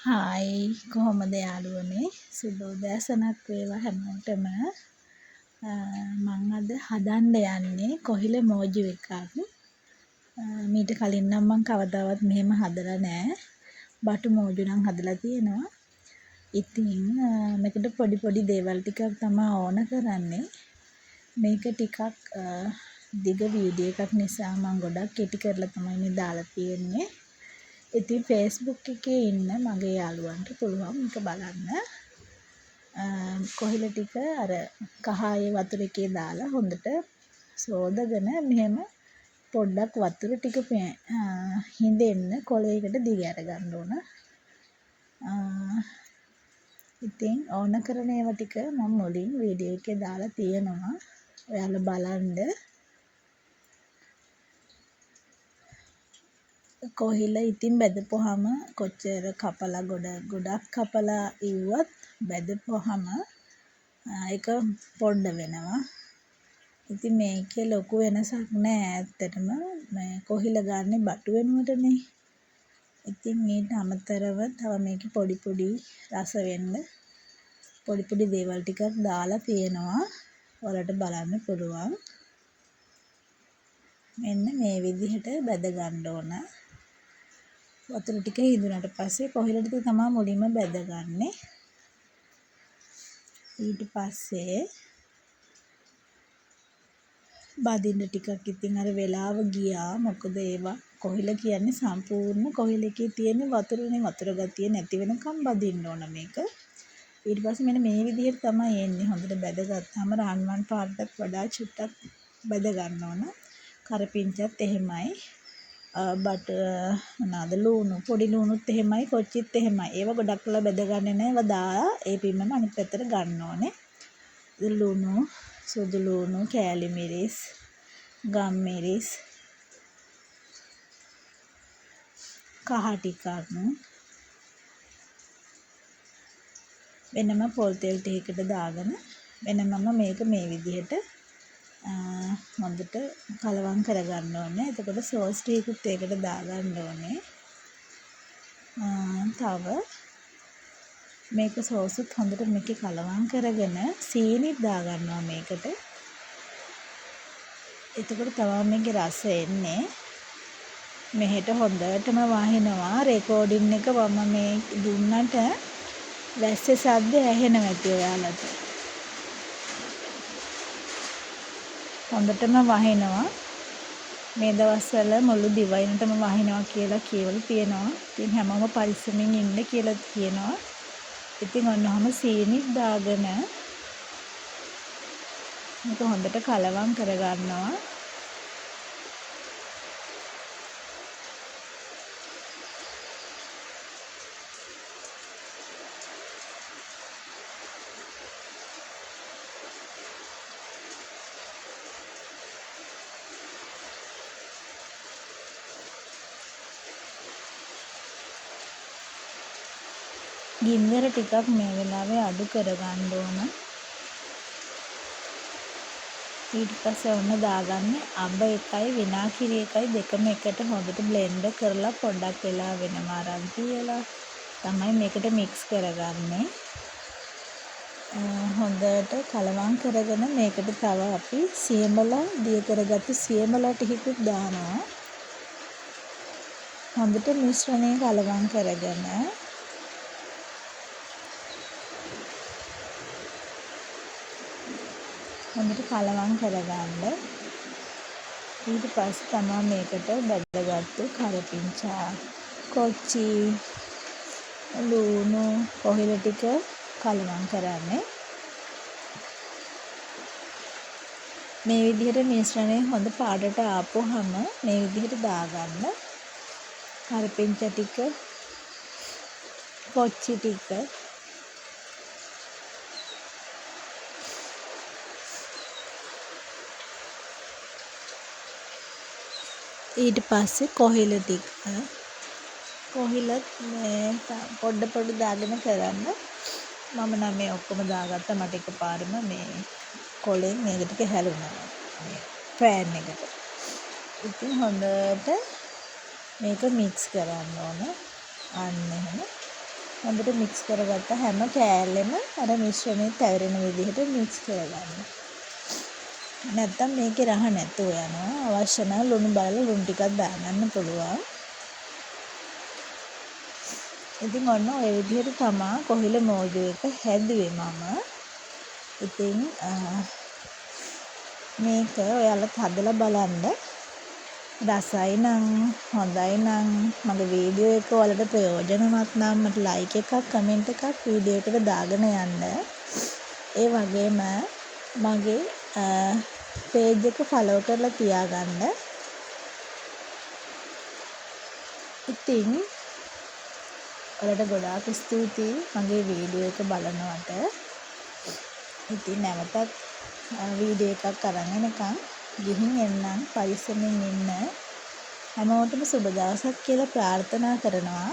Hi කොහොමද යාළුවනේ සුබ උදෑසනක් වේවා හැමෝටම මං අද හදන්න යන්නේ කොහිල මෝජු එකක් මීට කලින් නම් මං කවදාවත් මෙහෙම හදලා නෑ බටු මෝජු නම් හදලා තියෙනවා ඉතින් මේකට පොඩි දේවල් ටිකක් තමයි ඕන කරන්නේ මේක ටිකක් දිග වීඩියෝ එකක් නිසා මං ගොඩක් කෙටි කරලා තමයි මේ දාලා තියෙන්නේ ඉතින් Facebook එකේ ඉන්න මගේ යාළුවන්ට පුළුවන් මේක බලන්න. කොහිල ටික අර කහායේ වතුර එකේ දාලා හොඳට සෝදගෙන මෙහෙම පොඩ්ඩක් වතුර ටික හිඳෙන්න කොලයකට දිග අර ගන්න ඕන. ඉතින් ඕන කරන ඒවා ටික මම මුලින් වීඩියෝ එකේ දාලා තියෙනවා. ඔයාලා බලන්න. කොහිල ඉතින් බැදපුවාම කොච්චර කපලා ගොඩක් කපලා ඉව්වත් බැදපුවාම ඒක පොඩ්ඩ වෙනවා. ඉතින් මේකේ ලොකු වෙනසක් නෑ ඇත්තටම. මේ කොහිල ගන්නෙ බටු වෙනුවටනේ. ඉතින් ඊට අමතරව තව මේකේ පොඩි රස වෙන්න පොඩි දේවල් ටිකක් දාලා තියෙනවා. ඔයාලට බලන්න පුළුවන්. මෙන්න මේ විදිහට බැද ගන්න ඕන. වතුර ටික හිඳුනට පස්සේ කොහිල ටික තමයි මුලින්ම බැදගන්නේ. ඊට පස්සේ බදින්න ටිකක් ඉතින් අර වෙලාව ගියා. මොකද ඒවා කොහිල කියන්නේ සම්පූර්ණ කොහිල එකේ තියෙන වතුරනේ වතුර ගතිය නැති වෙනකම් බදින්න ඕන මේක. ඊට පස්සේ මෙන්න මේ විදිහට තමයි එන්නේ. හොඳට බැදගත්තාම රන්වන් පාටට වඩා චුට්ටක් බැද ගන්න ඕන. කරපිංචත් එහෙමයි. මොනවාද ලුණු පොඩි ලුණුත් එහෙමයි කොච්චිත් එහෙමයි ඒව ගොඩක් වෙලා බෙද ගන්නේ නැහැ ඒව දාලා ඒ පින්නම අනිත් පැත්තට ගන්න ඕනේ ලුණු සුදු ලුණු කෑලි මිරිස් ගම් මිරිස් කහ ටිකක් වෙනම පොල් තෙල් ටිකකට දාගෙන වෙනමම මේක මේ විදිහට හොඳට කලවම් කරගන්න ඕනේ. එතකොට සෝස් ටිකකුත් ඒකට දාගන්න ඕනේ. තව මේක සෝසුත් හොඳට මේකේ කලවම් කරගෙන සීනිත් දාගන්නවා මේකට. එතකොට තමයි මේකේ රස එන්නේ. මෙහෙට හොඳටම වහිනවා රෙකෝඩින් එක මම මේ දුන්නට වැස්සේ සද්ද ඇහෙනවා ඇති ඔයාලට. හොඳටම වහිනවා. මේ දවස්වල මුළු දිවයිනටම වහිනවා කියලා කියවලා තියෙනවා. ඉතින් හැමෝම පරිස්සමින් ඉන්න කියලා කියනවා. ඉතින් ඔන්නෝම සීනිත් දාගෙන මේක හොඳට කලවම් කරගන්නවා. ගින්දර ටිකක් මේ වෙලාවේ අඩු කරගන්න ඕන. ඊට පස්සේ ඔන්න දාගන්නේ අබ එකයි විනාකිරි එකයි දෙකම එකට හොඳට බ්ලෙන්ඩ් කරලා පොඩ්ඩක් වෙලා වෙනම අරන් තියලා තමයි මේකට මික්ස් කරගන්නේ. හොඳට කලවම් කරගෙන මේකට තව අපි සියඹලා දිය කරගත්තු සියඹලා ටිකකුත් දානවා. හොඳට මිශ්‍රණය කලවම් කරගෙන හොඳට කලවම් කරගන්න. ඊට පස්සේ තමයි මේකට බැදගත්තු කරපිංචා, කොච්චි, ලුණු, කොහිල ටික කලවම් කරන්නේ. මේ විදිහට මිශ්‍රණය හොඳ පාටට ආපුවහම මේ විදිහට දාගන්න. කරපිංචා ටික, කොච්චි ටික ඊට පස්සේ කොහිල ටික කොහිලත් මේ පොඩ දාගෙන කරන්න. මම නම් මේ ඔක්කොම දාගත්තා. මට එකපාරම මේ කොලෙන් මේක ටික හැලුණා මේ පෑන් එකට. ඉතින් හොඳට මේක මික්ස් කරන්න ඕන. අන්න එහෙම හොඳට මික්ස් කරගත්ත හැම කෑල්ලෙම අර මිශ්‍රණය තැවරෙන විදිහට මික්ස් කරගන්න. නැත්තම් මේකේ රහ නැතුව යනවා. අවශ්‍ය නම් ලුණු බලලා ලුණු ටිකක් දාගන්න පුළුවන්. ඉතින් ඔන්න ඔය විදිහට තමා කොහිල මෝජු එක හැදුවේ මම. ඉතින් මේක ඔයාලත් හදලා බලන්න. රසයි නම් හොඳයි නම් මගේ වීඩියෝ එක ඔයාලට ප්‍රයෝජනවත් නම් මට ලයික් එකක් කමෙන්ට් එකක් වීඩියෝ එකට දාගෙන යන්න. ඒ වගේම මගේ පේජ් එක ෆලෝ කරලා තියාගන්න. ඉතින් ඔයාලට ගොඩාක් ස්තුතියි මගේ වීඩියෝ එක බලනවට. ඉතින් නැවතත් වීඩියෝ එකක් අරන් එනකන් ගිහින් එන්නම්. පරිස්සමෙන් ඉන්න. හැමෝටම සුබ දවසක් කියලා ප්‍රාර්ථනා කරනවා.